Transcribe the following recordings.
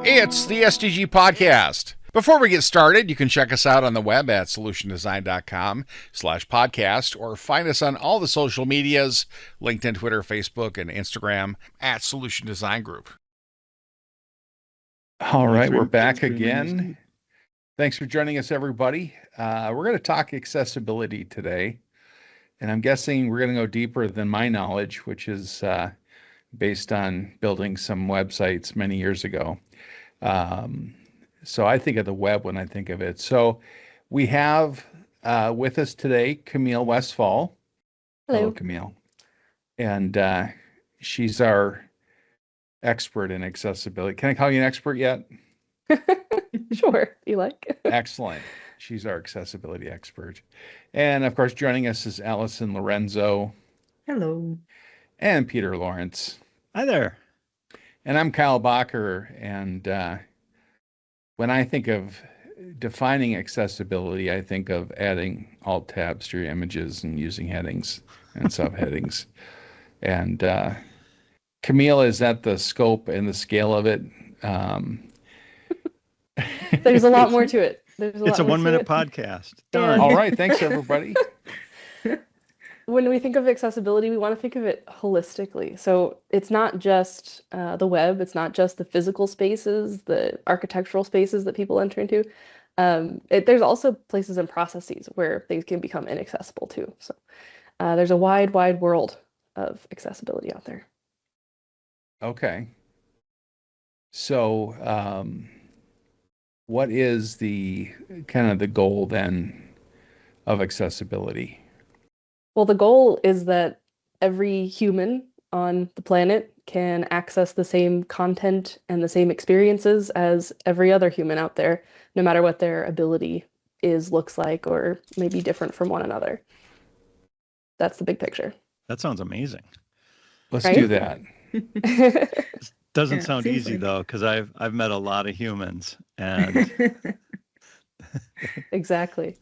It's the SDG Podcast. Before we get started, you can check us out on the web at solutiondesign.com/podcast or find us on all the social medias, LinkedIn, Twitter, Facebook, and Instagram at Solution Design Group. All right, we're back again. Thanks for joining us, everybody. We're going to talk accessibility today, and I'm guessing we're going to go deeper than my knowledge, which is based on building some websites many years ago. So I think of the web when I think of it. So we have with us today Camille Westfall. Hello, Camille. And she's our expert in accessibility. Can I call you an expert yet? Sure, you like. Excellent. She's our accessibility expert. And of course, joining us is Allison Lorenzo. Hello. And Peter Lawrence. Hi there. And I'm Kyle Bacher. And when I think of defining accessibility, I think of adding alt tabs to your images and using headings and subheadings. And Camille, is that the scope and the scale of it? There's a lot more to it. It's a 1 minute podcast. Done. All right. Thanks, everybody. When we think of accessibility, we want to think of it holistically. So it's not just the web. It's not just the physical spaces, the architectural spaces that people enter into. There's also places and processes where things can become inaccessible too. So there's a wide world of accessibility out there. Okay. So what is the kind of the goal then of accessibility? Well, the goal is that every human on the planet can access the same content and the same experiences as every other human out there, no matter what their ability looks like, or may be different from one another. That's the big picture. That sounds amazing. Let's do that. Doesn't sound easy though, because I've met a lot of humans and exactly.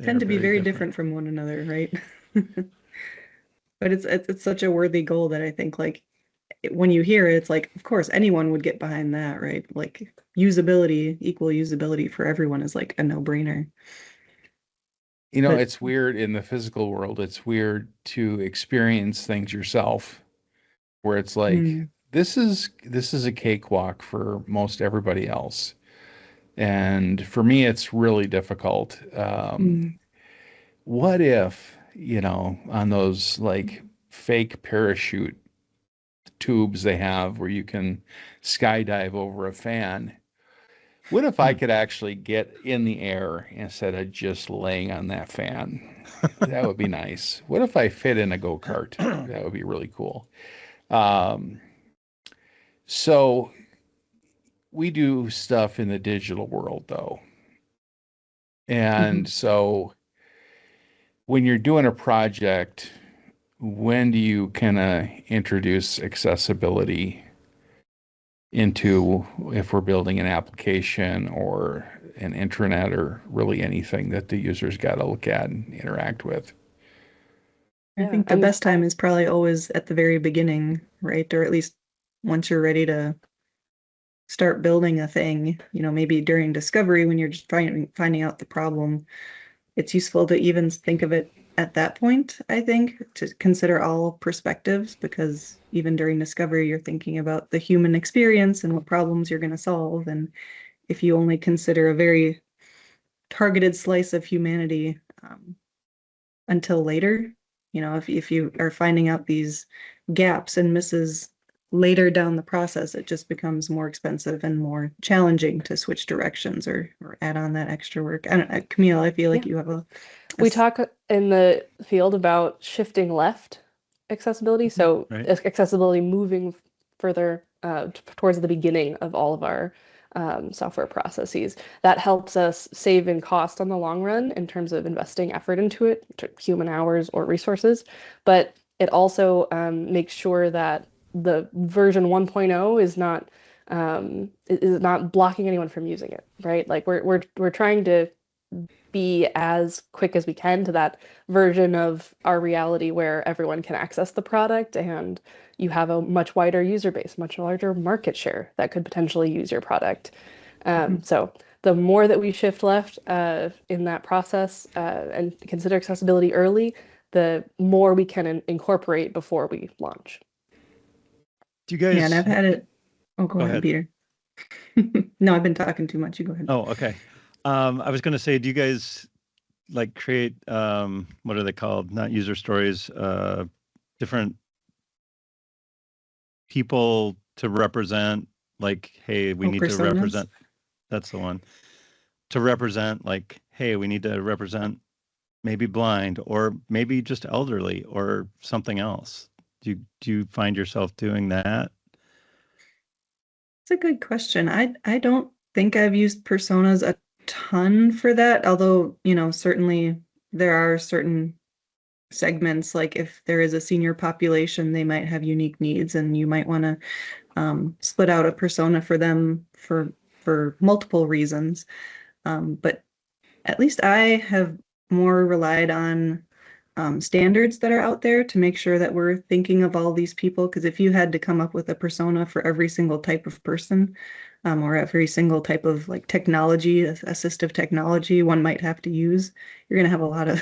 Tend to be very different from one another, right? But it's such a worthy goal that I think, like, when you hear it, it's like, of course anyone would get behind that, right? Like, usability, equal usability for everyone is like a no-brainer. You know, it's weird in the physical world. It's weird to experience things yourself where it's like, this is a cakewalk for most everybody else. And for me, it's really difficult. What if, on those like fake parachute tubes they have where you can skydive over a fan, what if I could actually get in the air instead of just laying on that fan? That would be nice. What if I fit in a go-kart? That would be really cool. So we do stuff in the digital world though. And so when you're doing a project, when do you kind of introduce accessibility into, if we're building an application or an intranet or really anything that the user's got to look at and interact with? I think the best time is probably always at the very beginning, right? Or at least once you're ready to start building a thing, maybe during discovery when you're just finding out the problem. It's useful to even think of it at that point, I think, to consider all perspectives, because even during discovery, you're thinking about the human experience and what problems you're going to solve. And if you only consider a very targeted slice of humanity until later, if you are finding out these gaps and misses later down the process, it just becomes more expensive and more challenging to switch directions or add on that extra work. I don't know, Camille, I feel like you have we talk in the field about shifting left accessibility. So accessibility moving further towards the beginning of all of our software processes. That helps us save in cost on the long run in terms of investing effort into it, human hours or resources. But it also makes sure that the version 1.0 is not blocking anyone from using it, right? Like we're trying to be as quick as we can to that version of our reality where everyone can access the product and you have a much wider user base, much larger market share that could potentially use your product. So the more that we shift left in that process and consider accessibility early, the more we can incorporate before we launch. Do you guys? Yeah, and I've had it. Oh, go ahead, Peter. No, I've been talking too much. You go ahead. Oh, okay. I was going to say, do you guys like create, what are they called? Not user stories, different people to represent, like, hey, we need personas? To represent, that's the one, to represent, like, hey, we need to represent maybe blind or maybe just elderly or something else. Do you find yourself doing that? It's a good question. I don't think I've used personas a ton for that, although, certainly there are certain segments, like if there is a senior population, they might have unique needs and you might want to split out a persona for them for multiple reasons. But at least I have more relied on standards that are out there to make sure that we're thinking of all these people. Because if you had to come up with a persona for every single type of person, or every single type of like technology, assistive technology one might have to use, you're going to have a lot of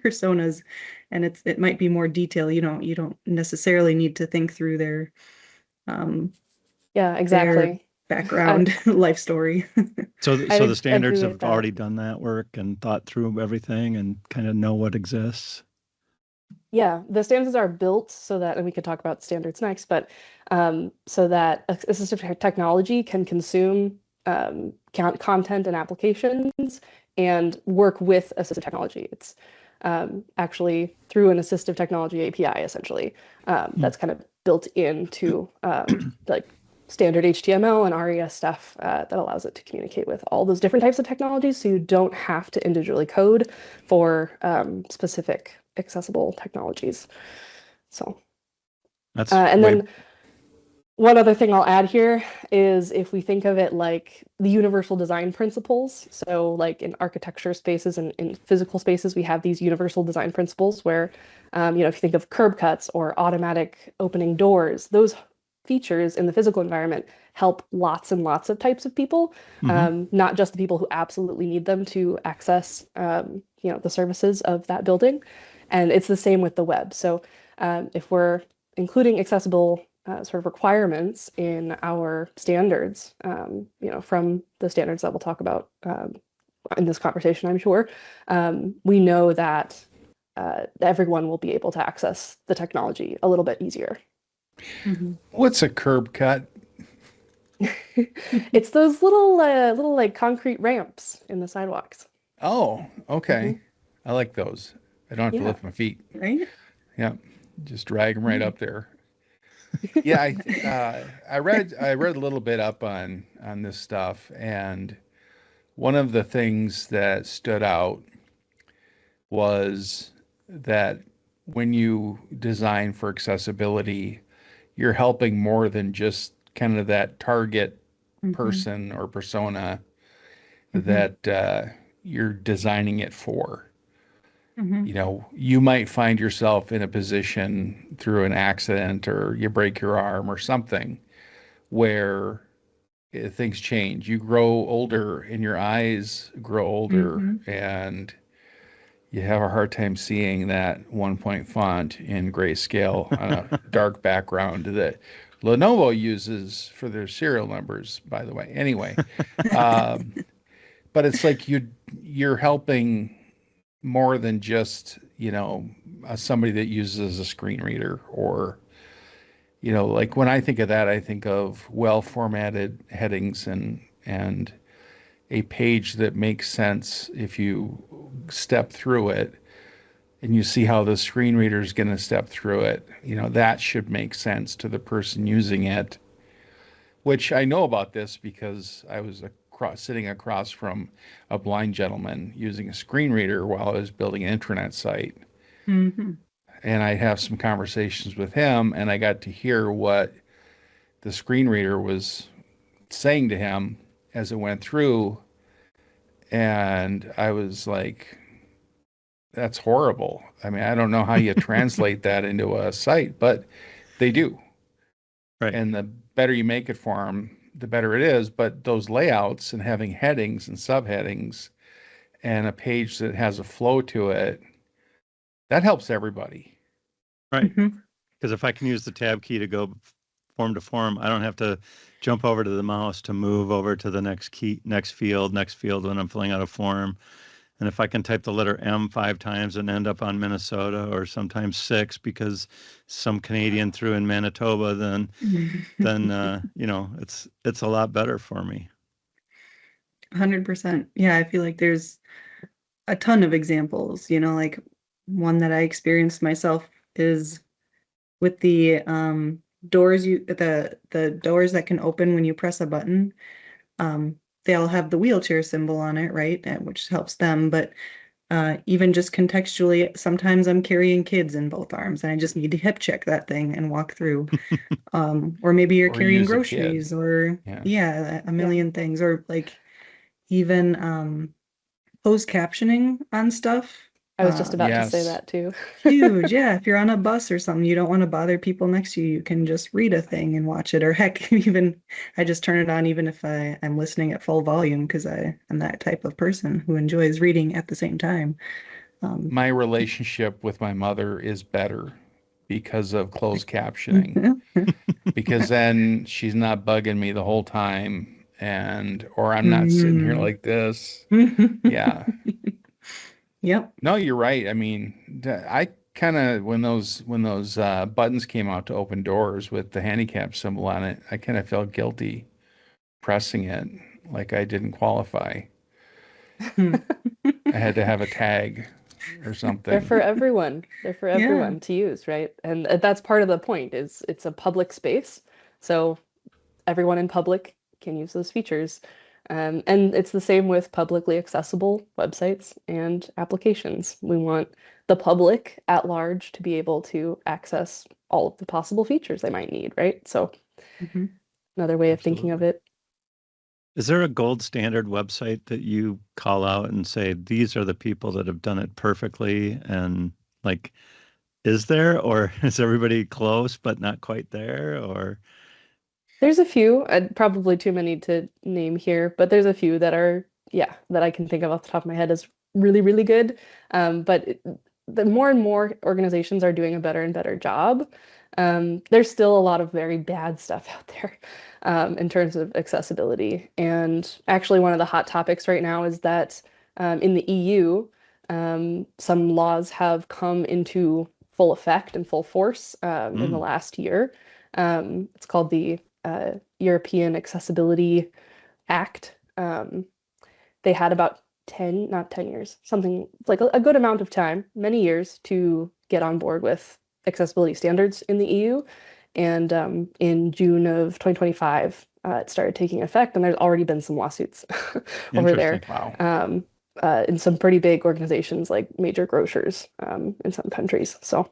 personas, and it might be more detail. You don't necessarily need to think through their yeah, exactly. Their background life story. So the standards have already done that work and thought through everything and kind of know what exists. Yeah, the standards are built so that, and we could talk about standards next, but so that assistive technology can consume content and applications and work with assistive technology. It's actually through an assistive technology API, essentially, that's kind of built into like standard HTML and RES stuff that allows it to communicate with all those different types of technologies, so you don't have to individually code for specific accessible technologies. So that's and then one other thing I'll add here is if we think of it like the universal design principles. So like in architecture spaces and in physical spaces, we have these universal design principles where, if you think of curb cuts or automatic opening doors, those features in the physical environment help lots and lots of types of people, not just the people who absolutely need them to access, the services of that building. And it's the same with the web. So if we're including accessible sort of requirements in our standards, from the standards that we'll talk about in this conversation, I'm sure, we know that everyone will be able to access the technology a little bit easier. What's a curb cut? It's those little like concrete ramps in the sidewalks. Oh, okay. I like those. I don't have to lift my feet. Right? Yeah, just drag them right up there. Yeah, I read a little bit up on this stuff, and one of the things that stood out was that when you design for accessibility, you're helping more than just kind of that target person or persona that you're designing it for. You might find yourself in a position through an accident or you break your arm or something where things change. You grow older and your eyes grow older and you have a hard time seeing that 1-point font in grayscale on a dark background that Lenovo uses for their serial numbers, by the way. Anyway, but it's like you're helping more than just, somebody that uses a screen reader or, like when I think of that, I think of well-formatted headings and a page that makes sense if you step through it and you see how the screen reader is going to step through it. That should make sense to the person using it, which I know about this because I was sitting across from a blind gentleman using a screen reader while I was building an intranet site. And I have some conversations with him, and I got to hear what the screen reader was saying to him as it went through. And I was like, that's horrible. I mean, I don't know how you translate that into a site, but they do. Right. And the better you make it for them, the better it is. But those layouts and having headings and subheadings and a page that has a flow to it, that helps everybody. Right. Because if I can use the tab key to go form to form, I don't have to jump over to the mouse to move over to the next field when I'm filling out a form. And if I can type the letter M 5 times and end up on Minnesota, or sometimes 6 because some Canadian threw in Manitoba, then it's a lot better for me. 100%. Yeah, I feel like there's a ton of examples, like one that I experienced myself is with the doors, the doors that can open when you press a button. They all have the wheelchair symbol on it, right? Which helps them. But even just contextually, sometimes I'm carrying kids in both arms and I just need to hip check that thing and walk through. Or maybe you're carrying groceries or a million things, or like even closed captioning on stuff. I was just about to say that too. Huge. Yeah. If you're on a bus or something, you don't want to bother people next to you. You can just read a thing and watch it. Or heck, even I just turn it on even if I'm listening at full volume because I am that type of person who enjoys reading at the same time. My relationship with my mother is better because of closed captioning. Because then she's not bugging me the whole time, or I'm not sitting here like this. Yeah. Yep. No, you're right. I mean, I kind of when those buttons came out to open doors with the handicap symbol on it, I kind of felt guilty pressing it, like I didn't qualify. I had to have a tag or something. They're for everyone. They're for everyone to use, right? And that's part of the point. Is it's a public space, so everyone in public can use those features. And it's the same with publicly accessible websites and applications. We want the public at large to be able to access all of the possible features they might need, right? So another way of thinking of it. Is there a gold standard website that you call out and say, these are the people that have done it perfectly? And like, is there, or is everybody close but not quite there? Or there's a few, probably too many to name here, but there's a few that are, that I can think of off the top of my head as really, really good. But the more and more organizations are doing a better and better job. There's still a lot of very bad stuff out there in terms of accessibility. And actually, one of the hot topics right now is that in the EU, some laws have come into full effect and full force in the last year. It's called the European Accessibility Act. They had about not 10 years, something like a good amount of time, many years, to get on board with accessibility standards in the EU. And in June of 2025, it started taking effect, and there's already been some lawsuits over there. Wow. In some pretty big organizations like major grocers in some countries. So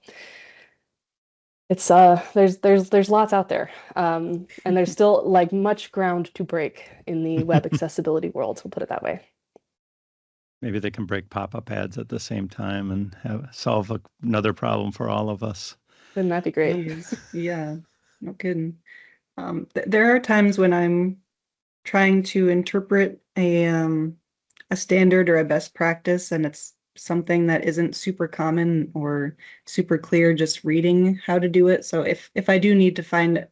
it's there's lots out there, and there's still like much ground to break in the web accessibility world. We'll put it that way. Maybe they can break pop-up ads at the same time and solve another problem for all of us. Wouldn't that be great? Yeah, no kidding. There are times when I'm trying to interpret a standard or a best practice, and it's something that isn't super common or super clear just reading how to do it. So if I do need to find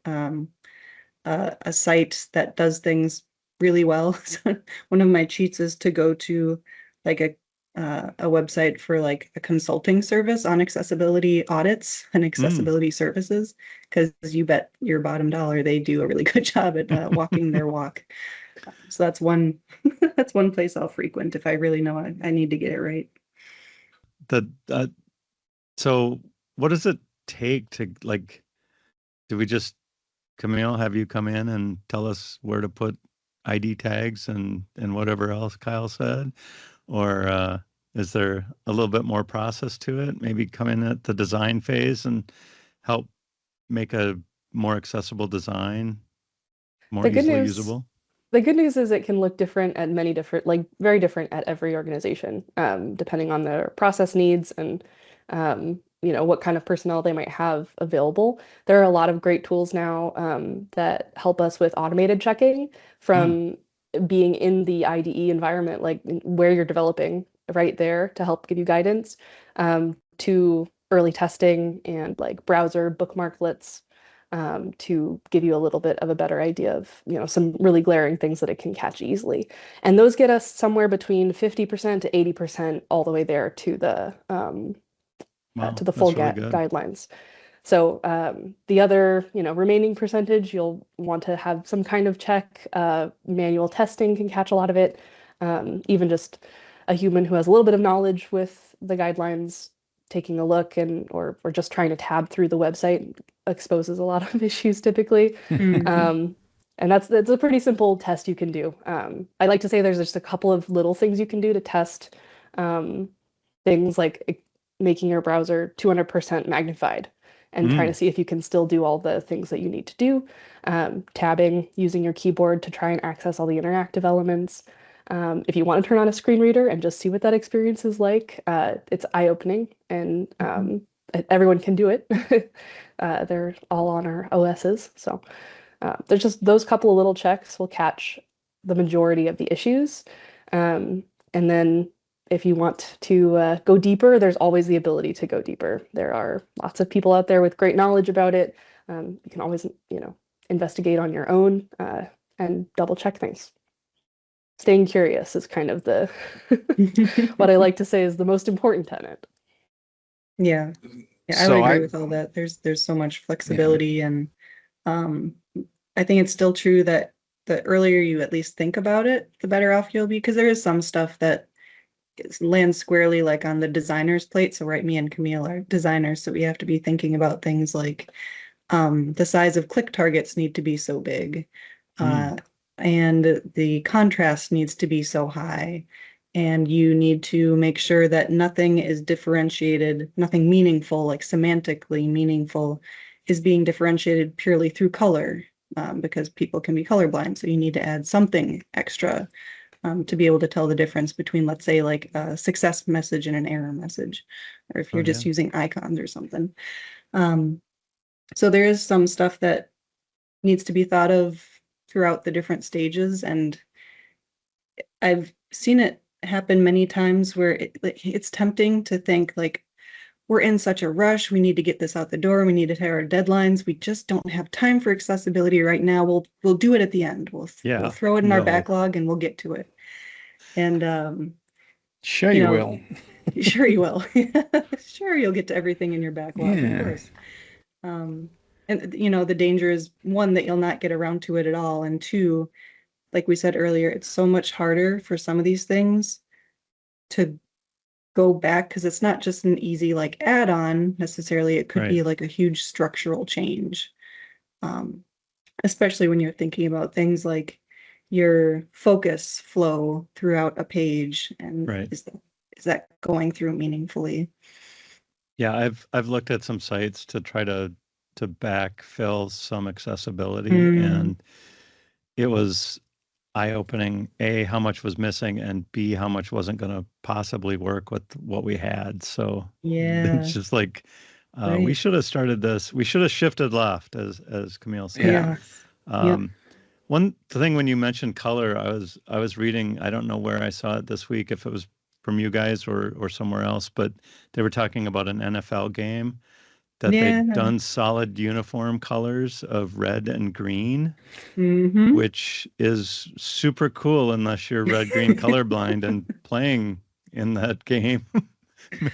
a site that does things really well, so one of my cheats is to go to like a website for like a consulting service on accessibility audits and accessibility services, because you bet your bottom dollar they do a really good job at walking their walk. So that's one place I'll frequent if I really know I need to get it right. So what does it take to, like, do we just, Camille, have you come in and tell us where to put ID tags and whatever else Kyle said? Or is there a little bit more process to it? Maybe come in at the design phase and help make a more accessible design, more easily usable? The good news is it can look different at many different, like very different at every organization, depending on their process needs and what kind of personnel they might have available. There are a lot of great tools now that help us with automated checking from being in the IDE environment, like where you're developing right there to help give you guidance, to early testing and like browser bookmarklets to give you a little bit of a better idea of, some really glaring things that it can catch easily. And those get us somewhere between 50% to 80% all the way there to the to the full really good. guidelines. So the other, remaining percentage, you'll want to have some kind of check. Manual testing can catch a lot of it. Even just a human who has a little bit of knowledge with the guidelines taking a look or just trying to tab through the website exposes a lot of issues typically. And that's a pretty simple test you can do. I like to say there's just a couple of little things you can do to test things like making your browser 200% magnified and trying to see if you can still do all the things that you need to do. Tabbing, using your keyboard to try and access all the interactive elements. If you want to turn on a screen reader and just see what that experience is like, it's eye-opening, and everyone can do it. They're all on our OSs. So there's just those couple of little checks will catch the majority of the issues. And then if you want to go deeper, there's always the ability to go deeper. There are lots of people out there with great knowledge about it. You can always, investigate on your own and double check things. Staying curious is kind of the what I like to say is the most important tenet. Yeah, I would agree with all that. There's so much flexibility, and I think it's still true that the earlier you at least think about it, the better off you'll be, because there is some stuff that lands squarely like on the designer's plate. So me and Camille are designers, so we have to be thinking about things like the size of click targets need to be so big. And the contrast needs to be so high, and you need to make sure that nothing is differentiated, nothing meaningful, like semantically meaningful, is being differentiated purely through color, because people can be colorblind. So you need to add something extra to be able to tell the difference between, let's say, like a success message and an error message, or if you're just using icons or something. So there is some stuff that needs to be thought of throughout the different stages, and I've seen it happen many times where it's tempting to think like, we're in such a rush, we need to get this out the door, we need to hit our deadlines, we just don't have time for accessibility right now, we'll do it at the end, we'll throw it in our backlog and we'll get to it. And sure you will. Sure you will. Sure, you'll get to everything in your backlog, of course. And the danger is, one, that you'll not get around to it at all, and two, like we said earlier, it's so much harder for some of these things to go back, because it's not just an easy like add-on necessarily. It could be like a huge structural change, especially when you're thinking about things like your focus flow throughout a page, and is that going through meaningfully? Yeah, I've looked at some sites to try to backfill some accessibility, and it was eye-opening, A, how much was missing, and B, how much wasn't going to possibly work with what we had. So it's just like, we should have started this, we should have shifted left, as Camille said. One thing, when you mentioned color, I was reading, I don't know where I saw it this week, if it was from you guys or somewhere else, but they were talking about an NFL game that they'd done solid uniform colors of red and green, which is super cool unless you're red, green colorblind, and playing in that game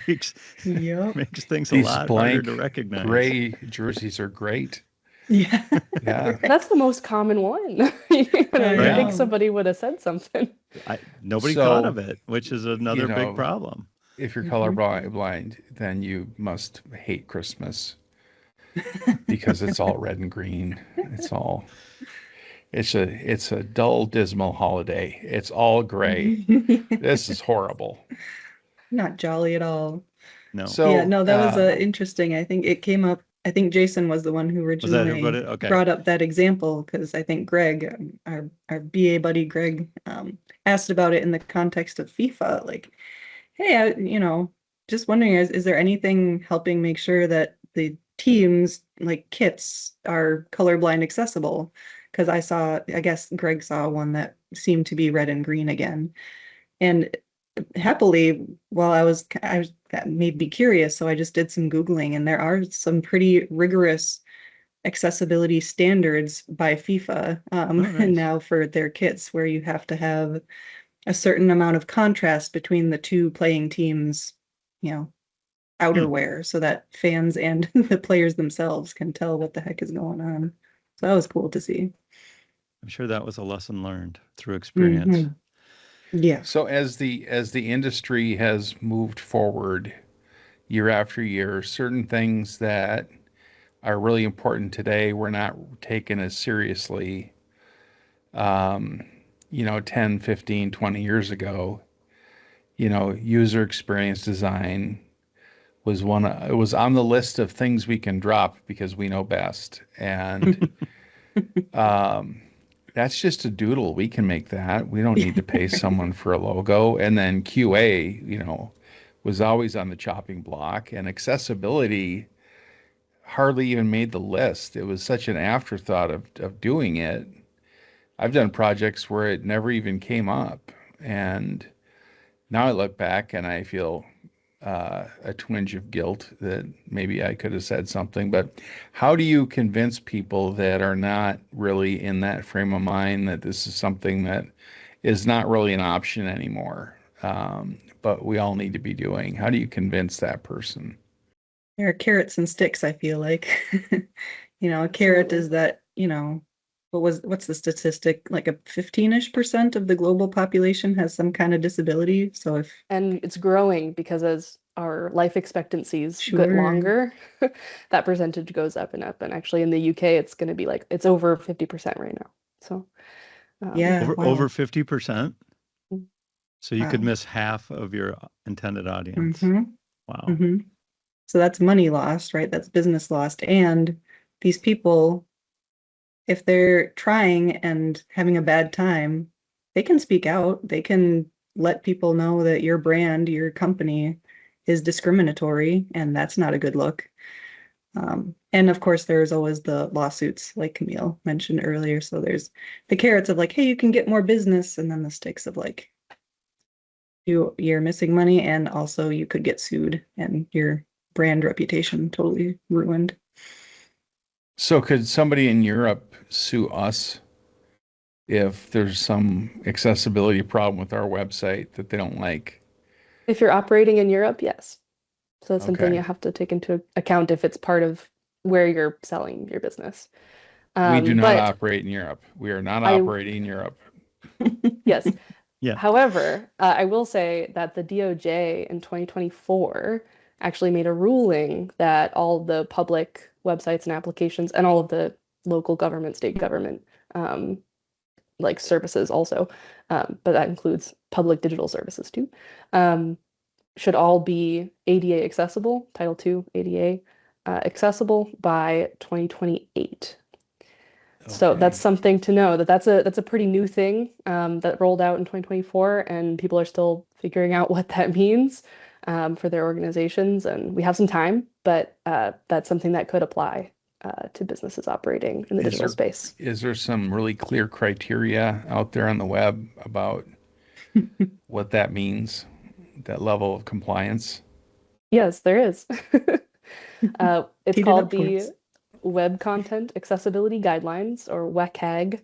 makes things a lot harder to recognize. Gray jerseys are great. Yeah. That's the most common one. You think somebody would have said something. Nobody thought of it, which is another big problem. If you're colorblind, then you must hate Christmas because it's all red and green. It's a dull, dismal holiday. It's all gray. This is horrible. Not jolly at all. No. So that was interesting. I think it came up. I think Jason was the one who originally Okay. brought up that example, because I think Greg, our BA buddy Greg, asked about it in the context of FIFA. Like, hey, just wondering, is there anything helping make sure that the teams, like kits, are colorblind accessible? Because I guess Greg saw one that seemed to be red and green again. And happily, while that made me curious, so I just did some Googling, and there are some pretty rigorous accessibility standards by FIFA nice. now for their kits, where you have to have a certain amount of contrast between the two playing teams, outerwear, so that fans and the players themselves can tell what the heck is going on. So that was cool to see. I'm sure that was a lesson learned through experience. Mm-hmm. Yeah. So as the industry has moved forward year after year, certain things that are really important today were not taken as seriously 10, 15, 20 years ago. User experience design was it was on the list of things we can drop because we know best. And that's just a doodle. We can make that. We don't need to pay someone for a logo. And then QA, was always on the chopping block, and accessibility hardly even made the list. It was such an afterthought of doing it. I've done projects where it never even came up. And now I look back and I feel a twinge of guilt that maybe I could have said something. But how do you convince people that are not really in that frame of mind that this is something that is not really an option anymore, but we all need to be doing? How do you convince that person? There are carrots and sticks, I feel like. A carrot is that, what's the statistic? Like a 15-ish% of the global population has some kind of disability. And it's growing because as our life expectancies get Sure. longer, that percentage goes up and up. And actually in the UK, it's going to be it's over 50% right now. So yeah, over 50%. Mm. So you could miss half of your intended audience. Mm-hmm. Wow. Mm-hmm. So that's money lost, right? That's business lost. And these people, if they're trying and having a bad time, they can speak out. They can let people know that your brand, your company is discriminatory, and that's not a good look. And of course, there's always the lawsuits, like Camille mentioned earlier. So there's the carrots of hey, you can get more business, and then the sticks of you're missing money, and also you could get sued, and your brand reputation totally ruined. So could somebody in Europe sue us if there's some accessibility problem with our website that they don't like? If you're operating in Europe, yes. So that's something Okay. you have to take into account if it's part of where you're selling your business. We do not but operate in Europe. We are not operating in Europe. Yes. Yeah. However, I will say that the DOJ in 2024 actually made a ruling that all the public websites and applications and all of the local government, state government, services also, but that includes public digital services too, should all be ADA accessible, Title II ADA accessible by 2028. So that's something to know, that's a pretty new thing that rolled out in 2024, and people are still figuring out what that means for their organizations. And we have some time, but that's something that could apply to businesses operating in the digital space. Is there some really clear criteria out there on the web about what that means, that level of compliance? Yes, there is. It's called the Web Content Accessibility Guidelines, or WCAG,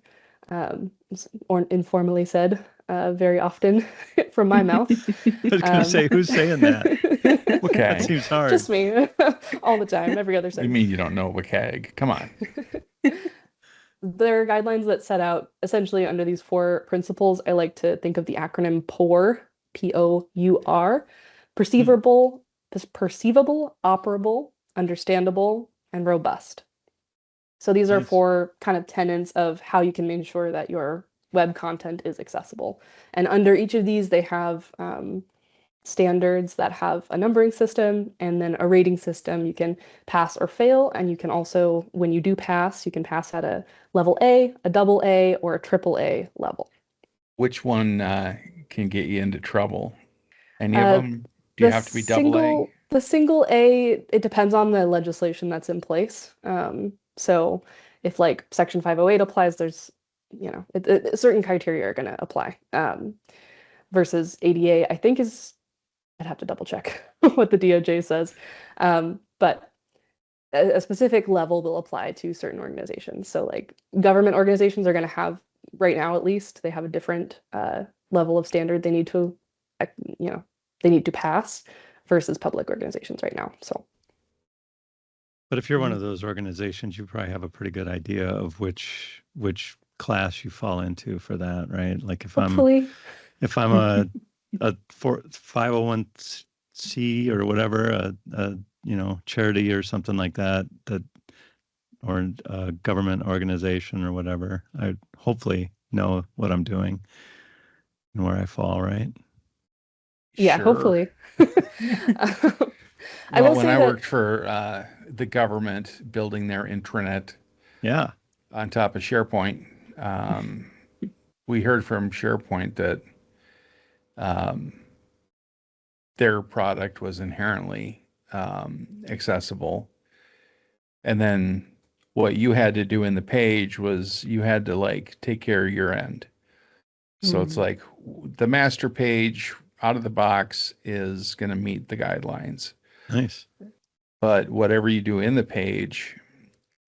or informally said very often from my mouth. I was going to say, who's saying that? Okay. That seems hard. Just me, all the time, every other sentence. You mean you don't know WCAG? Come on. There are guidelines that set out essentially under these 4 principles. I like to think of the acronym POUR, P-O-U-R, perceivable, operable, understandable, and robust. So these are 4 kind of tenets of how you can ensure that your web content is accessible. And under each of these, they have standards that have a numbering system and then a rating system. You can pass or fail, and you can also, when you do pass, you can pass at a level A, a double A, or a triple A level. Which one can get you into trouble? Any of them? Do you have to be double A? The single A, it depends on the legislation that's in place. So if like Section 508 applies, there's, you know, certain criteria are going to apply. Versus ADA, I think I'd have to double check what the DOJ says. But a specific level will apply to certain organizations. So like government organizations are going to have, right now at least, they have a different level of standard they need to, you know, they need to pass versus public organizations right now. So, but if you're one of those organizations, you probably have a pretty good idea of which class you fall into for that, right? Like if hopefully. I'm a 501c or whatever, a you know, charity or something like that, or a government organization or whatever, I hopefully know what I'm doing and where I fall, right? Yeah, Sure. hopefully. When I worked for the government building their intranet on top of SharePoint, we heard from SharePoint that their product was inherently accessible. And then what you had to do in the page was you had to like take care of your end. So it's like the master page out of the box is going to meet the guidelines. Nice. But whatever you do in the page,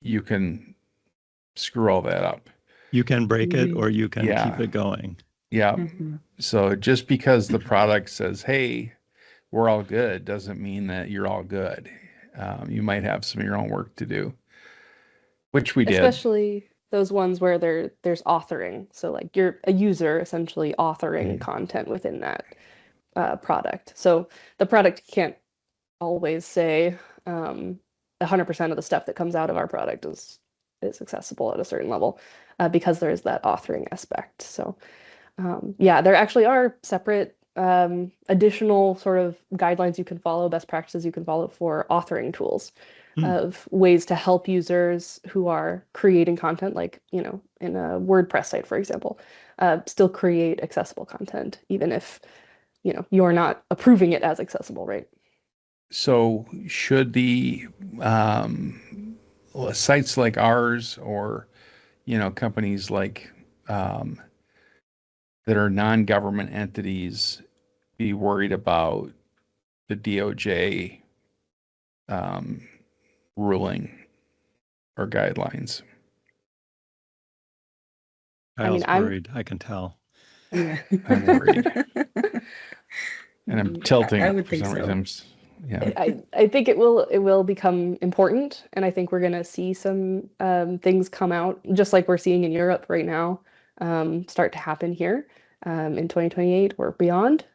you can screw all that up. You can break it or you can keep it going. Yeah. So just because the product says, hey, we're all good, doesn't mean that you're all good. You might have some of your own work to do, which we did. Especially those ones where there's authoring. So like you're a user essentially authoring content within that product. So the product can't always say 100% of the stuff that comes out of our product is accessible at a certain level because there is that authoring aspect. So there actually are separate additional sort of guidelines you can follow, best practices you can follow for authoring tools of ways to help users who are creating content, like, you know, in a WordPress site, for example, still create accessible content, even if, you know, you're not approving it as accessible, right? So should the sites like ours or, you know, companies like that are non-government entities be worried about the DOJ ruling or guidelines? I'm worried. I can tell. Yeah. I'm worried. And I'm tilting I would for think some so. reason. Yeah. I think it will become important, and I think we're going to see some things come out, just like we're seeing in Europe right now, start to happen here in 2028 or beyond,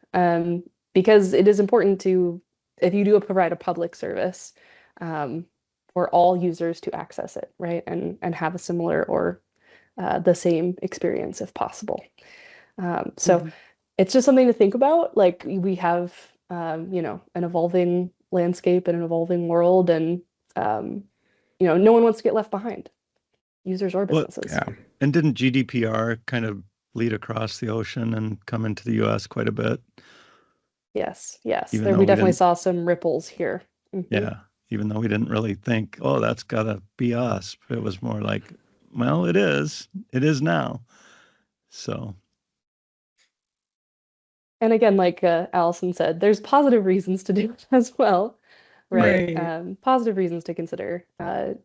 because it is important to, if you do provide a public service, for all users to access it, right, and have a similar or the same experience if possible. So it's just something to think about. Like we have, you know, an evolving landscape and an evolving world, and you know, no one wants to get left behind, users or businesses. Yeah. And didn't GDPR kind of lead across the ocean and come into the US quite a bit? Yes. We definitely saw some ripples here. Yeah. Even though we didn't really think, oh, that's gotta be us. It was more like, well, it is now. So. And again, like Allison said, there's positive reasons to do it as well, right? Positive reasons to consider,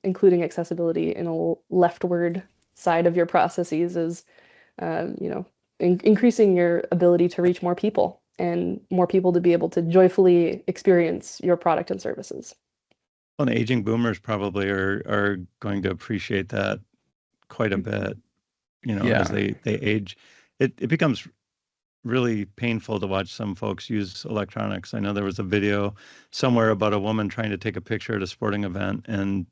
including accessibility in a leftward side of your processes is, you know, increasing your ability to reach more people and more people to be able to joyfully experience your product and services. Well, and aging boomers probably are going to appreciate that quite a bit, you know, as they age. It becomes really painful to watch some folks use electronics. I know there was a video somewhere about a woman trying to take a picture at a sporting event and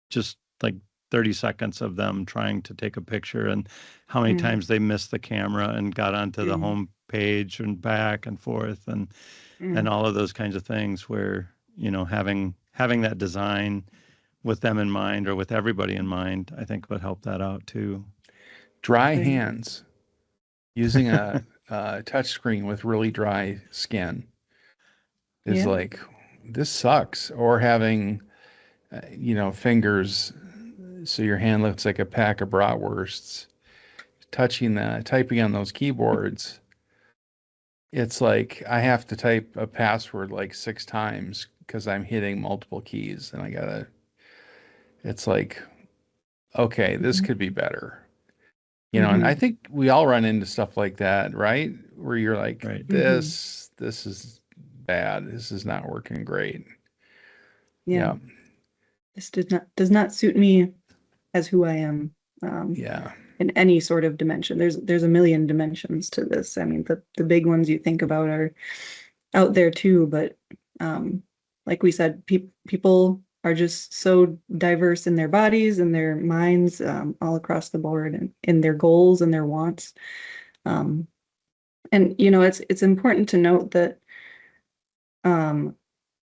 just like 30 seconds of them trying to take a picture and how many times they missed the camera and got onto the home page and back and forth and all of those kinds of things where, having that design with them in mind or with everybody in mind, I think would help that out too. Dry hands, using a touch screen with really dry skin is like, this sucks. Or having, fingers so your hand looks like a pack of bratwursts, typing on those keyboards. It's like I have to type a password like 6 times because I'm hitting multiple keys, and it's like, okay, this could be better. And I think we all run into stuff like that, right? Where you're like, this is bad. This is not working great. Yeah. This does not suit me as who I am. In any sort of dimension. There's a million dimensions to this. I mean, the big ones you think about are out there too, but like we said, people are just so diverse in their bodies and their minds, all across the board, and in their goals and their wants. And it's important to note that a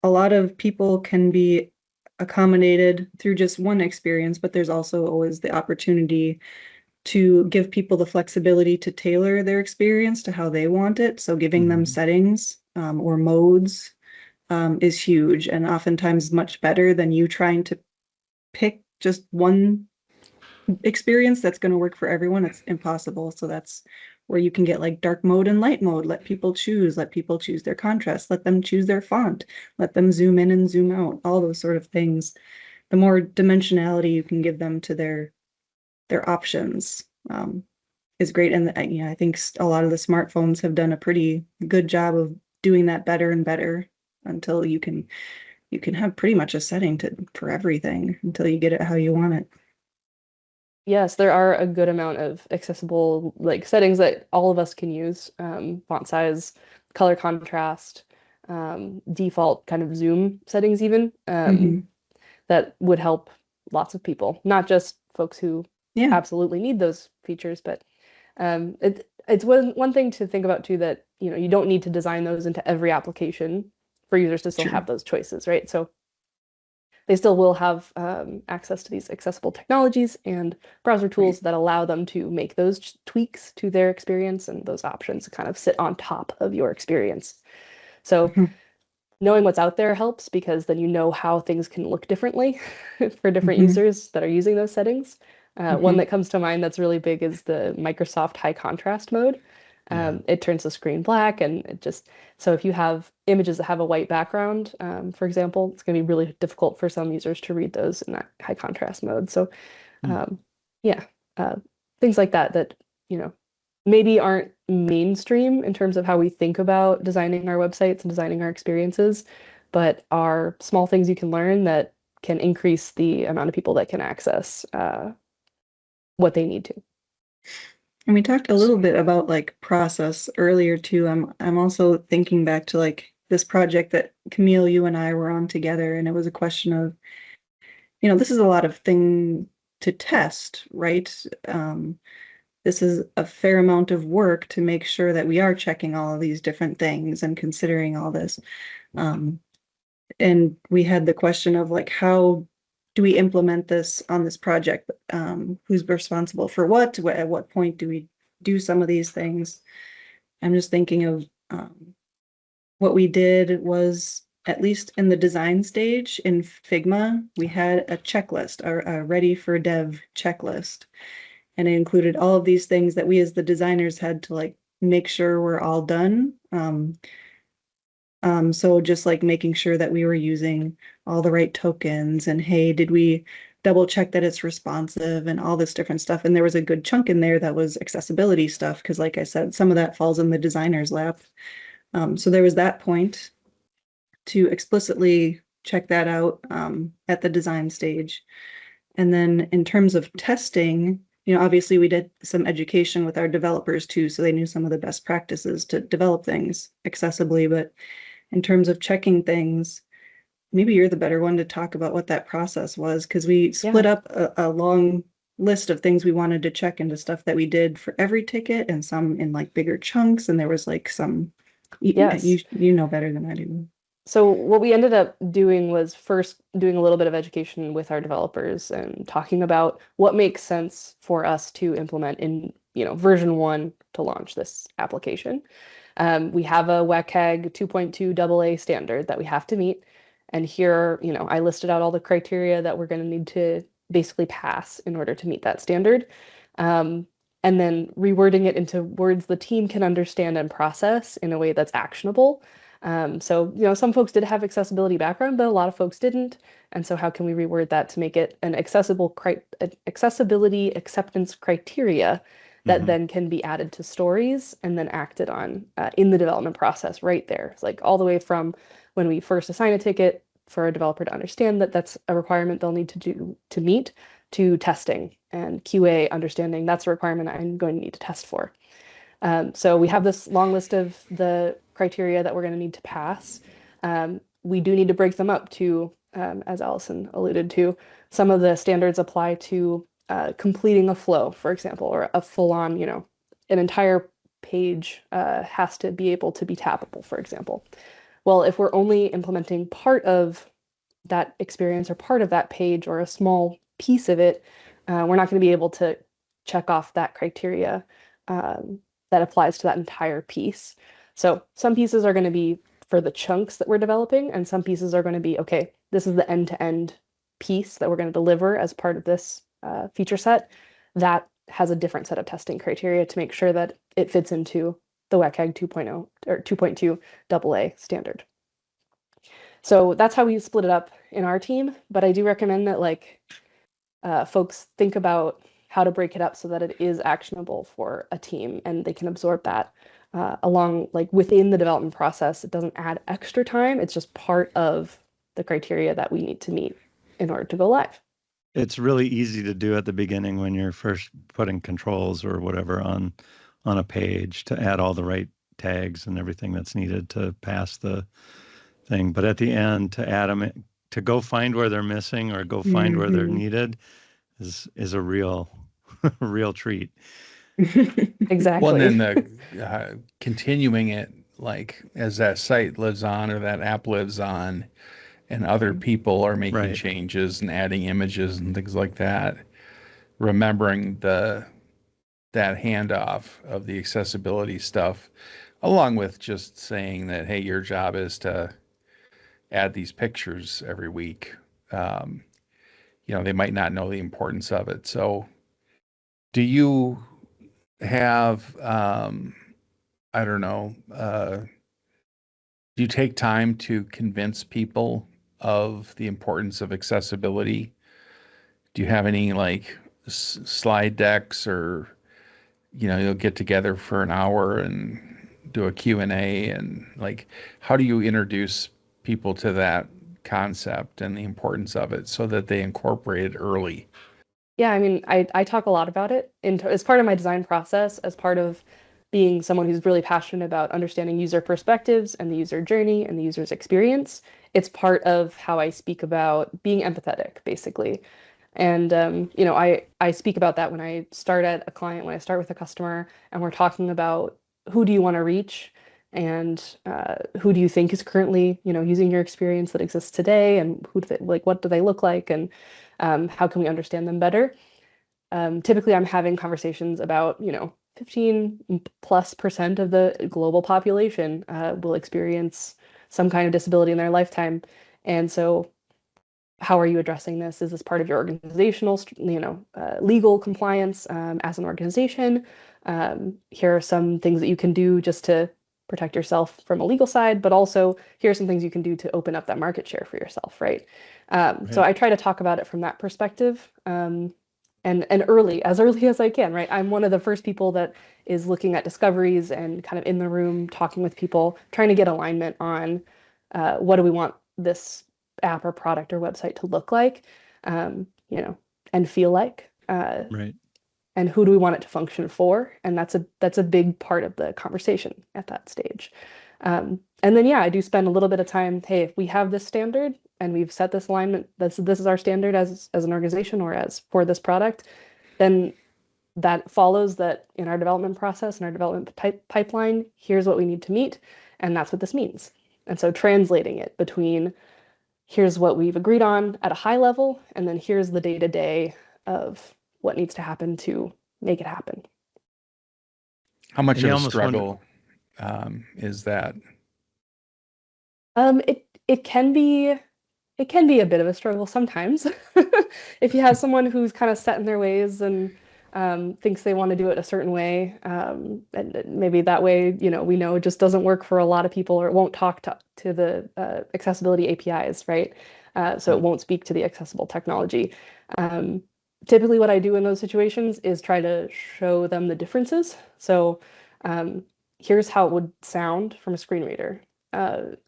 lot of people can be accommodated through just one experience, but there's also always the opportunity to give people the flexibility to tailor their experience to how they want it. So giving them settings or modes is huge, and oftentimes much better than you trying to pick just one experience that's going to work for everyone. It's impossible. So that's where you can get like dark mode and light mode. Let people choose their contrast, let them choose their font, let them zoom in and zoom out, all those sort of things. The more dimensionality you can give them to their options is great. And I think a lot of the smartphones have done a pretty good job of doing that better and better until you can have pretty much a setting for everything until you get it how you want it. Yes, there are a good amount of accessible settings that all of us can use. Font size, color contrast, default kind of zoom settings even, that would help lots of people, not just folks who absolutely need those features, but it's one thing to think about too, that you don't need to design those into every application for users to still have those choices, right? So they still will have access to these accessible technologies and browser tools that allow them to make those tweaks to their experience, and those options kind of sit on top of your experience. So knowing what's out there helps, because then you know how things can look differently for different users that are using those settings. One that comes to mind that's really big is the Microsoft high contrast mode. It turns the screen black, and so if you have images that have a white background, for example, it's going to be really difficult for some users to read those in that high contrast mode. So things like that maybe aren't mainstream in terms of how we think about designing our websites and designing our experiences, but are small things you can learn that can increase the amount of people that can access what they need to. And we talked a little bit about process earlier too. I'm also thinking back to this project that Camille, you and I were on together, and it was a question of, this is a lot of thing to test, right? This is a fair amount of work to make sure that we are checking all of these different things and considering all this. And we had the question of how do we implement this on this project? Who's responsible for what? At what point do we do some of these things? I'm just thinking of what we did was, at least in the design stage in Figma, we had a checklist, a ready for dev checklist. And it included all of these things that we as the designers had to make sure we're all done. So just making sure that we were using all the right tokens, and hey, did we double check that it's responsive, and all this different stuff. And there was a good chunk in there that was accessibility stuff, because like I said, some of that falls in the designer's lap. So there was that point to explicitly check that out at the design stage. And then in terms of testing, obviously we did some education with our developers too, so they knew some of the best practices to develop things accessibly. But in terms of checking things, maybe you're the better one to talk about what that process was, because we split up a long list of things we wanted to check into stuff that we did for every ticket, and some in like bigger chunks, and there was like some, Yes. you know better than I do. So what we ended up doing was first doing a little bit of education with our developers and talking about what makes sense for us to implement in, version 1 to launch this application. We have a WCAG 2.2 AA standard that we have to meet. And here, I listed out all the criteria that we're going to need to basically pass in order to meet that standard. And then rewording it into words the team can understand and process in a way that's actionable. So, some folks did have accessibility background, but a lot of folks didn't. And so how can we reword that to make it an accessibility acceptance criteria that then can be added to stories and then acted on in the development process right there. It's like all the way from when we first assign a ticket for a developer to understand that that's a requirement they'll need to meet, to testing and QA understanding that's a requirement I'm going to need to test for. So we have this long list of the criteria that we're going to need to pass. We do need to break them up to, as Allison alluded to, some of the standards apply to completing a flow, for example, or a full-on, an entire page has to be able to be tappable, for example. Well, if we're only implementing part of that experience or part of that page or a small piece of it, we're not going to be able to check off that criteria that applies to that entire piece. So some pieces are going to be for the chunks that we're developing, and some pieces are going to be, okay, this is the end-to-end piece that we're going to deliver as part of this feature set. That has a different set of testing criteria to make sure that it fits into the WCAG 2.0 or 2.2 AA standard. So that's how we split it up in our team. But I do recommend that folks think about how to break it up so that it is actionable for a team and they can absorb that along within the development process. It doesn't add extra time. It's just part of the criteria that we need to meet in order to go live. It's really easy to do at the beginning when you're first putting controls or whatever on a page to add all the right tags and everything that's needed to pass the thing. But at the end, to add them, to go find where they're missing or go find where they're needed is a real treat. Exactly. Well, and then continuing it, as that site lives on or that app lives on, and other people are making changes and adding images and things like that, remembering that handoff of the accessibility stuff, along with just saying that, hey, your job is to add these pictures every week. They might not know the importance of it. So do you have, I don't know, do you take time to convince people of the importance of accessibility? Do you have any slide decks, or you'll get together for an hour and do a Q&A, and how do you introduce people to that concept and the importance of it so that they incorporate it early? Yeah, I mean, I talk a lot about it as part of my design process, as part of being someone who's really passionate about understanding user perspectives and the user journey and the user's experience. It's part of how I speak about being empathetic, basically. And, I speak about that when I start at a client, when I start with a customer, and we're talking about who do you want to reach, and who do you think is currently, using your experience that exists today, and what do they look like, and how can we understand them better? Typically, I'm having conversations about, 15+% of the global population will experience some kind of disability in their lifetime. And so how are you addressing this? Is this part of your organizational, legal compliance as an organization? Here are some things that you can do just to protect yourself from a legal side, but also here are some things you can do to open up that market share for yourself, right? So I try to talk about it from that perspective. And as early as I can, right? I'm one of the first people that is looking at discoveries and kind of in the room talking with people, trying to get alignment on what do we want this app or product or website to look like, and feel like, right? And who do we want it to function for? And that's a big part of the conversation at that stage. And then, I do spend a little bit of time. Hey, if we have this standard, and we've set this alignment, this is our standard as an organization or as for this product, then that follows that in our development process and our development pipeline, here's what we need to meet, and that's what this means. And so translating it between here's what we've agreed on at a high level, and then here's the day-to-day of what needs to happen to make it happen. How much of a struggle is that? It can be a bit of a struggle sometimes. If you have someone who's kind of set in their ways and thinks they want to do it a certain way, and maybe that way, we know it just doesn't work for a lot of people, or it won't talk to the accessibility APIs, right? So it won't speak to the accessible technology. Typically what I do in those situations is try to show them the differences. So here's how it would sound from a screen reader.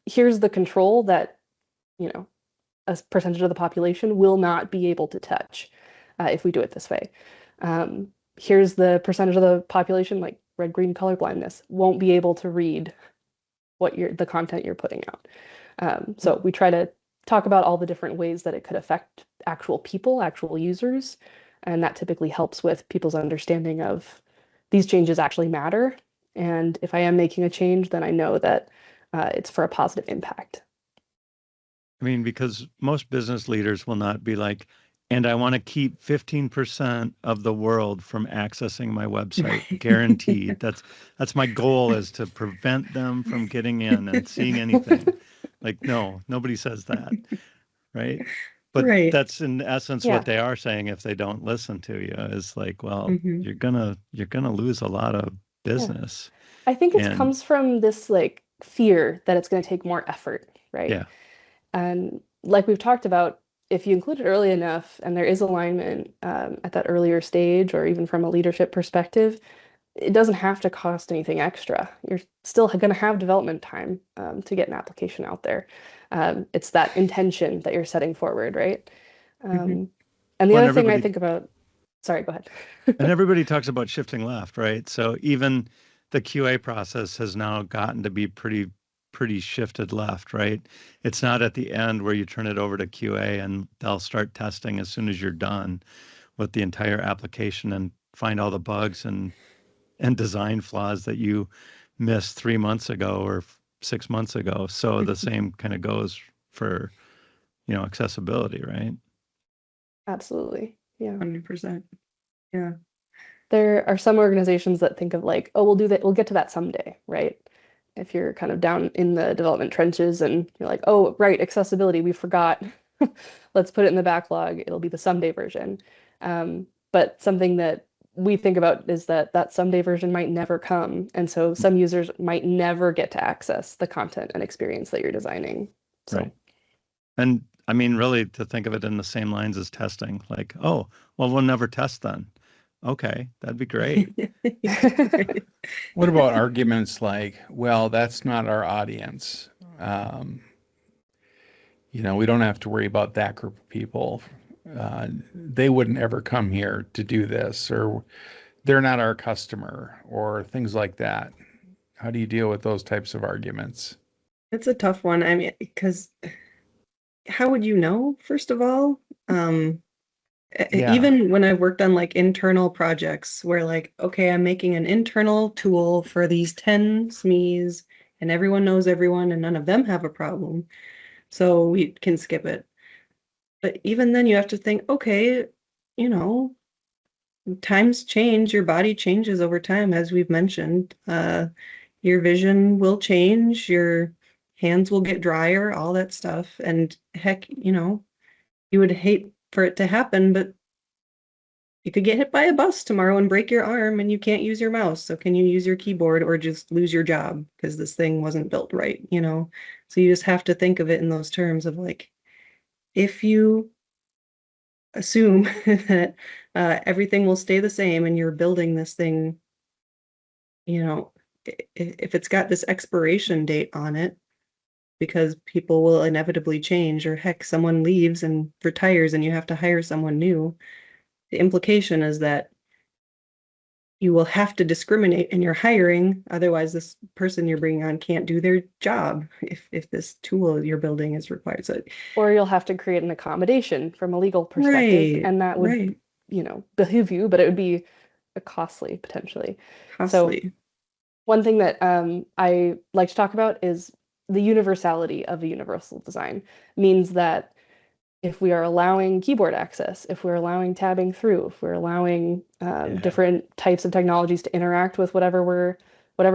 Here's the control that, a percentage of the population will not be able to touch if we do it this way. Here's the percentage of the population, like red-green color blindness, won't be able to read the content you're putting out. So we try to talk about all the different ways that it could affect actual people, actual users, and that typically helps with people's understanding of these changes actually matter. And if I am making a change, then I know that it's for a positive impact. I mean, because most business leaders will not be like, and I want to keep 15% of the world from accessing my website, guaranteed. That's my goal, is to prevent them from getting in and seeing anything. Like, no, nobody says that, right? But that's in essence what they are saying. If they don't listen to you, is like, well, you're gonna lose a lot of business. I think it comes from this like fear that it's going to take more effort, right? Yeah. And like we've talked about, if you include it early enough and there is alignment at that earlier stage, or even from a leadership perspective, it doesn't have to cost anything extra. You're still going to have development time to get an application out there. It's that intention that you're setting forward, right? And the other thing I think about, sorry, go ahead. And everybody talks about shifting left, right? So even the QA process has now gotten to be pretty shifted left, right? It's not at the end where you turn it over to QA and they'll start testing as soon as you're done with the entire application and find all the bugs and design flaws that you missed 3 months ago or 6 months ago. So the same kind of goes for, accessibility, right? Absolutely. Yeah. 100%. Yeah. There are some organizations that think of like, oh, we'll do that. We'll get to that someday, right? If you're kind of down in the development trenches and you're like, oh, right, accessibility, we forgot. Let's put it in the backlog. It'll be the someday version. But something that we think about is that someday version might never come. And so some users might never get to access the content and experience that you're designing. So. Right. And I mean, really, to think of it in the same lines as testing, like, oh, well, we'll never test then. Okay, that'd be great. What about arguments like, well, that's not our audience. We don't have to worry about that group of people. They wouldn't ever come here to do this, or they're not our customer, or things like that. How do you deal with those types of arguments? It's a tough one. I mean, because how would you know, first of all? Even when I worked on like internal projects where like, okay, I'm making an internal tool for these 10 SMEs and everyone knows everyone and none of them have a problem. So we can skip it. But even then you have to think, okay, times change, your body changes over time, as we've mentioned. Your vision will change, your hands will get drier, all that stuff. And heck, you would hate for it to happen, but you could get hit by a bus tomorrow and break your arm and you can't use your mouse. So can you use your keyboard or just lose your job because this thing wasn't built right, So you just have to think of it in those terms of like, if you assume that everything will stay the same and you're building this thing, if it's got this expiration date on it, because people will inevitably change, or heck, someone leaves and retires and you have to hire someone new. The implication is that you will have to discriminate in your hiring. Otherwise, this person you're bringing on can't do their job if this tool you're building is required. So, or you'll have to create an accommodation from a legal perspective, right, and that would, right. Behoove you, but it would be costly potentially. Costly. So one thing that I like to talk about is the universality of a universal design. Means that if we are allowing keyboard access, if we're allowing tabbing through, if we're allowing different types of technologies to interact with whatever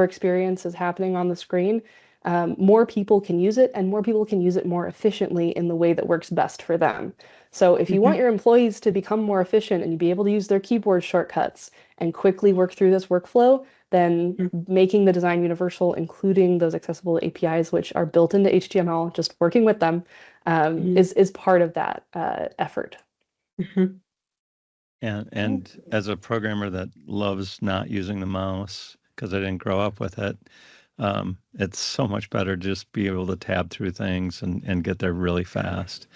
experience is happening on the screen, more people can use it, and more people can use it more efficiently in the way that works best for them. So if you want your employees to become more efficient and be able to use their keyboard shortcuts and quickly work through this workflow, then making the design universal, including those accessible APIs, which are built into HTML, just working with them, is part of that effort. And as a programmer that loves not using the mouse because I didn't grow up with it, it's so much better to just be able to tab through things and get there really fast.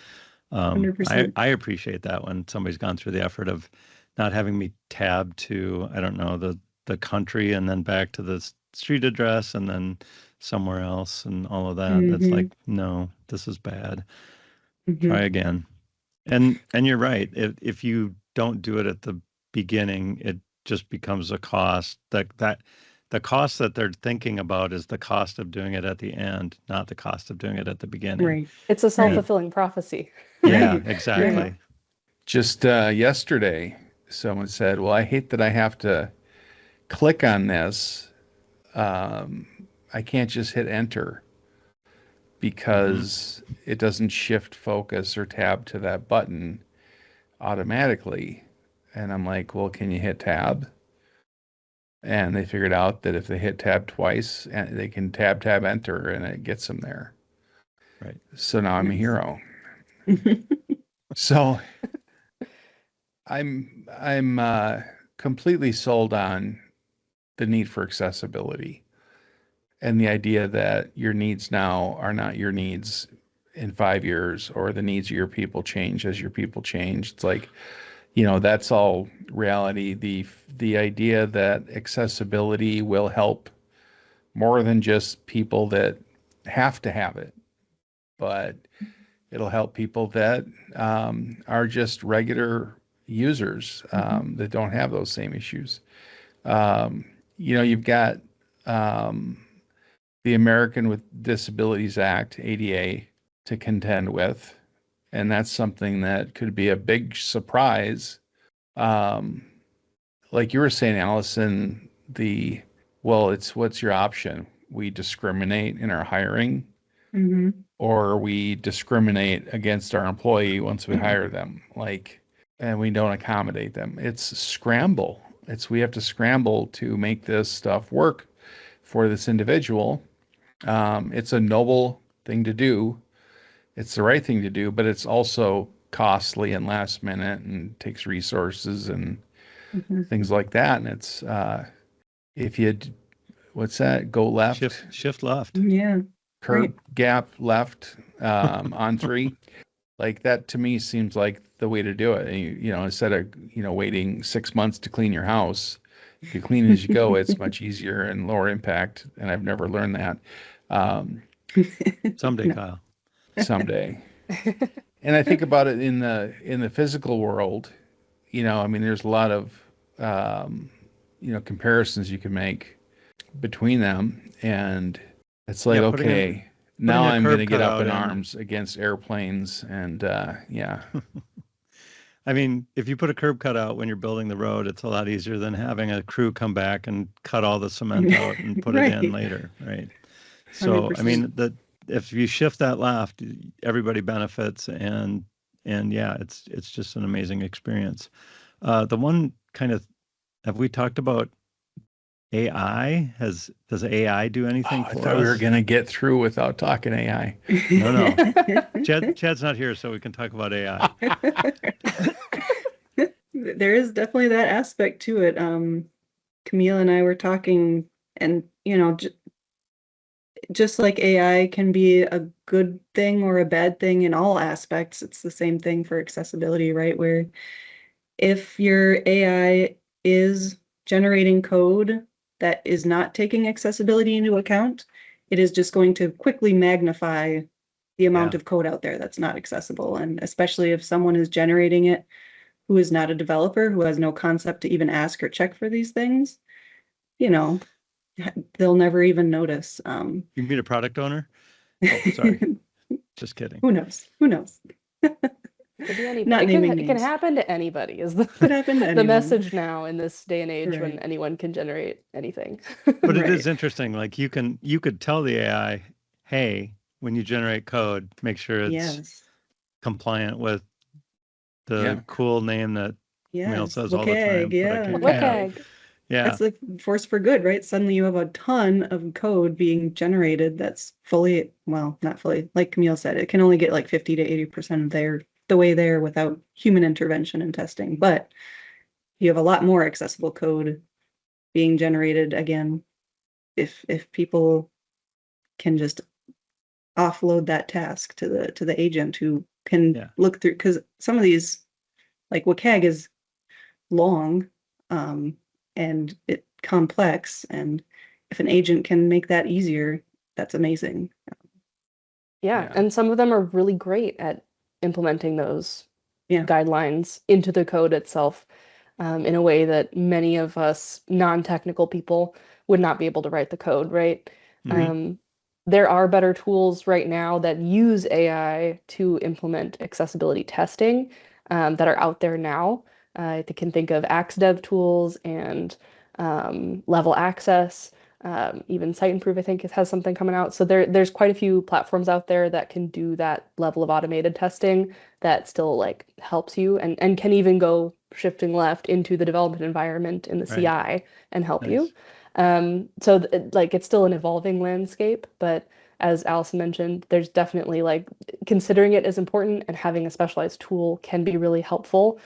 100%. I appreciate that when somebody's gone through the effort of not having me tab to, I don't know, the country and then back to the street address and then somewhere else and all of that. That's like, no, this is bad. Try again. And you're right. If you don't do it at the beginning, it just becomes a cost. That the cost that they're thinking about is the cost of doing it at the end, not the cost of doing it at the beginning. Right. It's a self-fulfilling prophecy. Yeah, exactly. Yeah. Just yesterday, someone said, well, I hate that I have to click on this. I can't just hit enter because it doesn't shift focus or tab to that button automatically. And I'm like, well, can you hit tab? And they figured out that if they hit tab twice, and they can tab enter, and it gets them there. Right. So now I'm a hero. So I'm completely sold on the need for accessibility and the idea that your needs now are not your needs in 5 years, or the needs of your people change as your people change. It's like, that's all reality. The idea that accessibility will help more than just people that have to have it, but it'll help people that are just regular users that don't have those same issues. You've got the American with Disabilities Act, ADA, to contend with. And that's something that could be a big surprise. Like you were saying, Allison, what's your option? We discriminate in our hiring, or we discriminate against our employee once we hire them, and we don't accommodate them. It's scramble. We have to scramble to make this stuff work for this individual. It's a noble thing to do. It's the right thing to do, but it's also costly and last minute and takes resources and things like that. And it's, if you, go left? Shift left. Yeah. Curb gap left on 3. Like that to me seems like the way to do it. And instead of, waiting 6 months to clean your house, if you clean as you go, it's much easier and lower impact. And I've never learned that. Someday, Kyle. Someday. And I think about it in the physical world, there's a lot of, comparisons you can make between them. And it's like, now I'm going to get up in arms against airplanes and, I mean, if you put a curb cut out when you're building the road, it's a lot easier than having a crew come back and cut all the cement out and put it in later, right? So, 100%. I mean, if you shift that left, everybody benefits, and it's just an amazing experience. The one kind of, have we talked about AI? Does AI do anything for us? I thought we were going to get through without talking AI. No. Chad's not here, so we can talk about AI. There is definitely that aspect to it. Camille and I were talking, and just like AI can be a good thing or a bad thing in all aspects, it's the same thing for accessibility, right? Where if your AI is generating code that is not taking accessibility into account, it is just going to quickly magnify the amount of code out there that's not accessible. And especially if someone is generating it who is not a developer, who has no concept to even ask or check for these things, you know, they'll never even notice. You mean a product owner? Oh, sorry. Just kidding. Who knows? Who knows? Could be anybody. Not naming It can names. happen to anybody, is the, Could happen to the anyone. message now in this day and age when Right. anyone can generate anything. But it Right. is interesting. Like you could tell the AI, hey, when you generate code, make sure it's Yes. compliant with the Yeah. cool name that Camille Yes. says all the time. WCAG, but I yeah. can't- WCAG. Yeah. That's the force for good, right? Suddenly you have a ton of code being generated that's fully, well, not fully, like Camille said, it can only get like 50 to 80% the way there without human intervention and testing. But you have a lot more accessible code being generated again if people can just offload that task to the agent who can look through, because some of these, like WCAG is long and it complex, and if an agent can make that easier, that's amazing. Yeah, and some of them are really great at implementing those Yeah. guidelines into the code itself in a way that many of us non-technical people would not be able to write the code, right? There are better tools right now that use AI to implement accessibility testing that are out there now. I can think of AxDev tools and Level Access. Even Site Improve, I think, has something coming out. So there's quite a few platforms out there that can do that level of automated testing that still like helps you and can even go shifting left into the development environment in the CI and help you. So like it's still an evolving landscape, but as Allison mentioned, there's definitely like considering it as important and having a specialized tool can be really helpful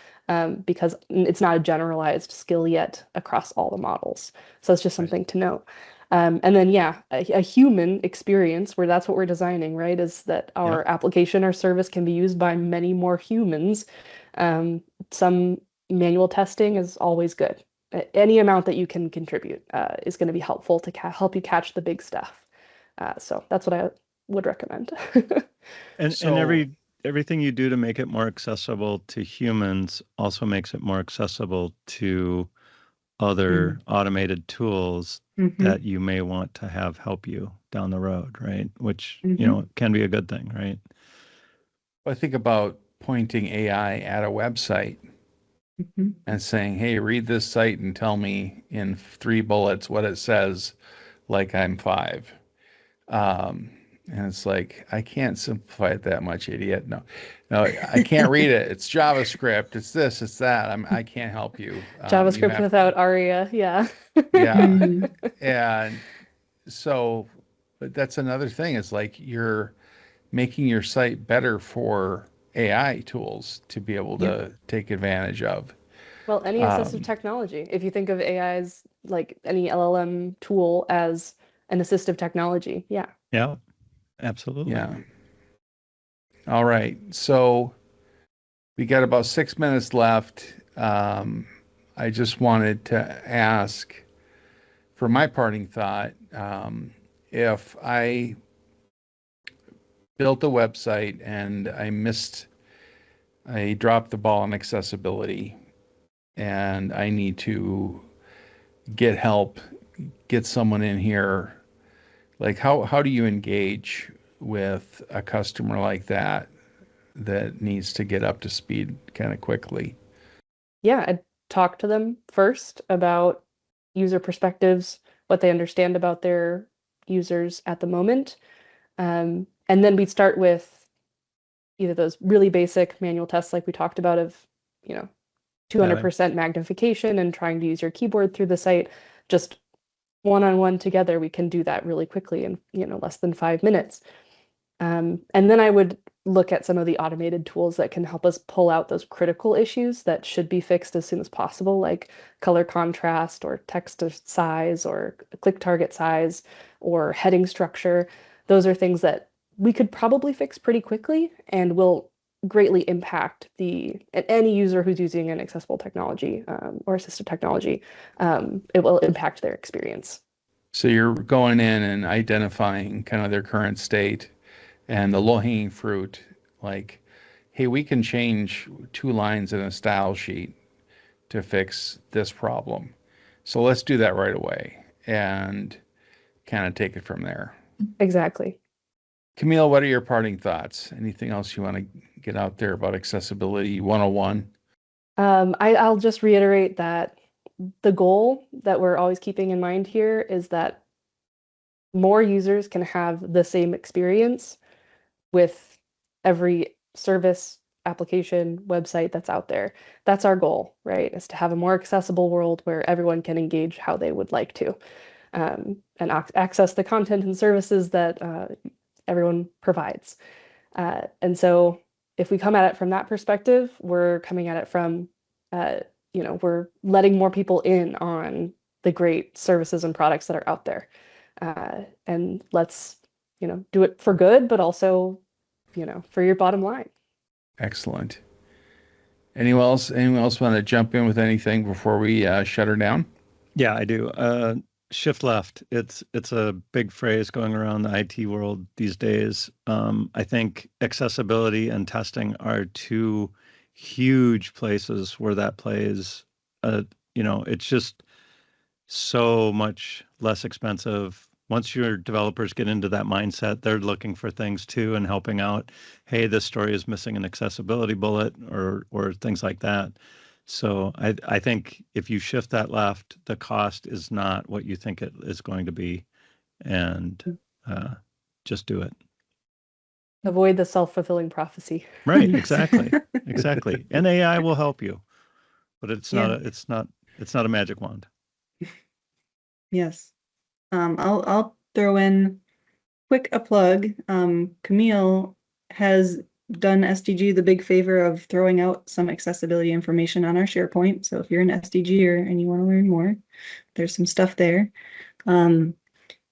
because it's not a generalized skill yet across all the models. So it's just something to note. And then, a human experience where that's what we're designing, right? Is that our application or service can be used by many more humans. Some manual testing is always good. Any amount that you can contribute is going to be helpful to help you catch the big stuff. So that's what I would recommend. and everything you do to make it more accessible to humans also makes it more accessible to other automated tools that you may want to have help you down the road, right? Which, can be a good thing, right? I think about pointing AI at a website and saying, hey, read this site and tell me in 3 bullets what it says, like I'm 5. And it's like, I can't simplify it that much, idiot. No, I can't read it. It's JavaScript. It's this, it's that. I can't help you. JavaScript without ARIA. Yeah. Yeah. And so, but that's another thing. It's like you're making your site better for AI tools to be able to take advantage of. Well, any assistive technology. If you think of AI as like any LLM tool as an assistive technology. Yeah. Yeah. Absolutely. Yeah. All right. So we got about 6 minutes left. I just wanted to ask for my parting thought, if I built a website and I dropped the ball on accessibility and I need to get help, get someone in here. Like how do you engage with a customer like that needs to get up to speed kind of quickly? Yeah, I'd talk to them first about user perspectives, what they understand about their users at the moment. And then we'd start with either those really basic manual tests like we talked about of, 200% magnification and trying to use your keyboard through the site. Just one-on-one together, we can do that really quickly in, less than 5 minutes. And then I would look at some of the automated tools that can help us pull out those critical issues that should be fixed as soon as possible, like color contrast or text size or click target size or heading structure. Those are things that we could probably fix pretty quickly and will greatly impact any user who's using an accessible technology or assistive technology. It will impact their experience. So you're going in and identifying kind of their current state and the low-hanging fruit, like, hey, we can change 2 lines in a style sheet to fix this problem. So let's do that right away and kind of take it from there. Exactly. Camille, what are your parting thoughts? Anything else you want to get out there about accessibility 101? I'll just reiterate that the goal that we're always keeping in mind here is that more users can have the same experience with every service, application, website that's out there. That's our goal, right? Is to have a more accessible world where everyone can engage how they would like to, and access the content and services that everyone provides. And so if we come at it from that perspective, we're coming at it from, we're letting more people in on the great services and products that are out there. And let's, do it for good, but also, for your bottom line. Excellent. Anyone else want to jump in with anything before we shut her down? Yeah, I do. Shift left. It's a big phrase going around the IT world these days. I think accessibility and testing are 2 huge places where that plays. It's just so much less expensive. Once your developers get into that mindset, they're looking for things too and helping out. Hey, this story is missing an accessibility bullet or things like that. So I think if you shift that left, the cost is not what you think it is going to be, and just do it. Avoid the self-fulfilling prophecy. Right, exactly. And AI will help you, but it's not a magic wand. Yes. I'll throw in a plug. Camille has done SDG the big favor of throwing out some accessibility information on our SharePoint. So if you're an SDGer and you want to learn more, there's some stuff there. And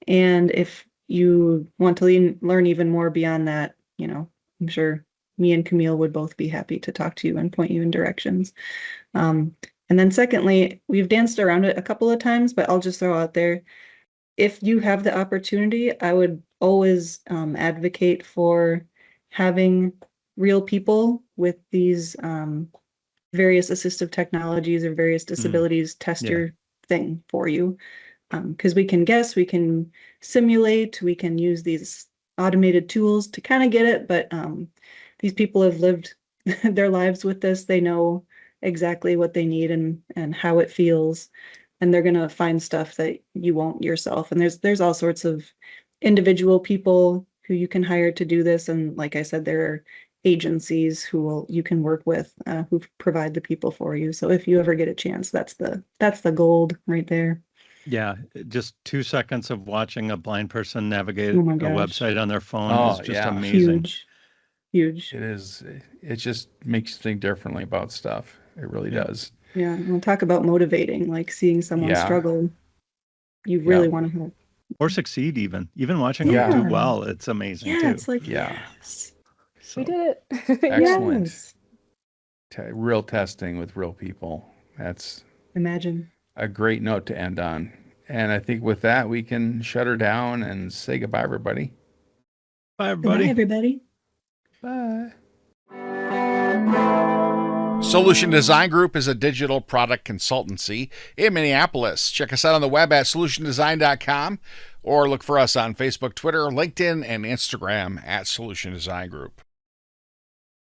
if you want to learn even more beyond that, I'm sure me and Camille would both be happy to talk to you and point you in directions. And then secondly, we've danced around it a couple of times, but I'll just throw out there, if you have the opportunity, I would always advocate for having real people with these various assistive technologies or various disabilities test your thing for you. Because we can guess, we can simulate, we can use these automated tools to kind of get it, but these people have lived their lives with this. They know exactly what they need and how it feels, and they're going to find stuff that you won't yourself. And there's all sorts of individual people who you can hire to do this, and like I said, there are agencies you can work with who provide the people for you. So if you ever get a chance, that's the gold right there. Yeah, just 2 seconds of watching a blind person navigate a website on their phone is just amazing. Huge. It is. It just makes you think differently about stuff. It really does. Yeah, we'll talk about motivating, like seeing someone struggle. You really want to help. Or succeed even watching them do well. It's amazing too. It's like, yes. So, we did it. Excellent. Yes. Real testing with real people. That's a great note to end on. And I think with that, we can shut her down and say goodbye, everybody. Bye, everybody. Bye, everybody. Bye. Solution Design Group is a digital product consultancy in Minneapolis. Check us out on the web at solutiondesign.com or look for us on Facebook, Twitter, LinkedIn, and Instagram at Solution Design Group.